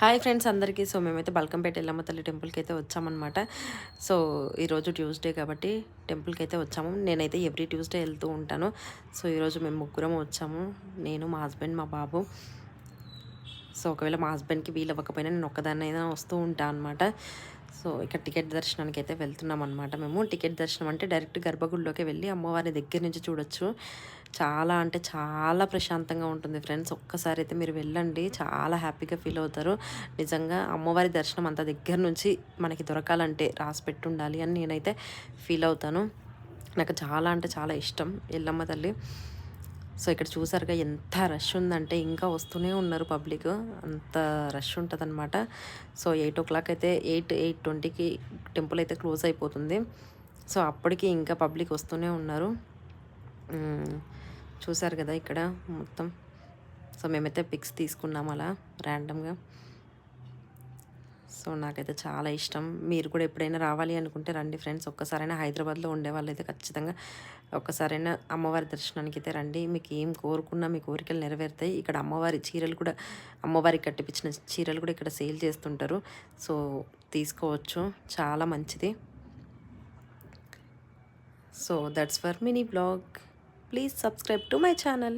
Hi friends అందరికీ. So మేమైతే బల్కంపేట ఎల్లమ్మ తల్లి టెంపుల్కి అయితే వచ్చామన్నమాట. సో ఈరోజు ట్యూస్డే కాబట్టి టెంపుల్కి అయితే వచ్చాము. నేనైతే ఎవ్రీ ట్యూస్డే వెళ్తూ ఉంటాను. సో ఈరోజు మేము ముగ్గురం వచ్చాము, నేను, మా హస్బెండ్, మా బాబు. సో ఒకవేళ మా హస్బెండ్కి వీలు అవ్వకపోయినా నేను ఒక్కదాన్నైనా వస్తూ ఉంటాను అనమాట. సో ఇక్కడ టికెట్ దర్శనానికి అయితే వెళ్తున్నాం అనమాట. మేము టికెట్ దర్శనం అంటే డైరెక్ట్ గర్భగుడిలోకి వెళ్ళి అమ్మవారి దగ్గర నుంచి చూడొచ్చు. చాలా అంటే చాలా ప్రశాంతంగా ఉంటుంది ఫ్రెండ్స్. ఒక్కసారి అయితే మీరు వెళ్ళండి, చాలా హ్యాపీగా ఫీల్ అవుతారు. నిజంగా అమ్మవారి దర్శనం అంత దగ్గర నుంచి మనకి దొరకాలంటే రాసి పెట్టి ఉండాలి అని నేనైతే ఫీల్ అవుతాను. నాకు చాలా అంటే చాలా ఇష్టం ఎల్లమ్మ తల్లి. సో ఇక్కడ చూసారుగా ఎంత రష్ ఉందంటే ఇంకా వస్తూనే ఉన్నారు పబ్లిక్, అంత రష్ ఉంటుందన్నమాట. సో 8 అయితే 8:20కి టెంపుల్ అయితే క్లోజ్ అయిపోతుంది. సో అప్పటికి ఇంకా పబ్లిక్ వస్తూనే ఉన్నారు. చూసారు కదా ఇక్కడ మొత్తం. సో మేమైతే పిక్స్ తీసుకున్నాం అలా ర్యాండమ్గా. సో నాకైతే చాలా ఇష్టం. మీరు కూడా ఎప్పుడైనా రావాలి అనుకుంటే రండి ఫ్రెండ్స్. ఒక్కసారైనా హైదరాబాద్లో ఉండే వాళ్ళైతే ఖచ్చితంగా ఒక్కసారైనా అమ్మవారి దర్శనానికి అయితే రండి. మీకు ఏం కోరుకున్నా మీ కోరికలు నెరవేరుతాయి. ఇక్కడ అమ్మవారి చీరలు కూడా, అమ్మవారికి కట్టిపించిన చీరలు కూడా ఇక్కడ సేల్ చేస్తుంటారు. సో తీసుకోవచ్చు, చాలా మంచిది. So that's for mini blog. Please subscribe to my channel.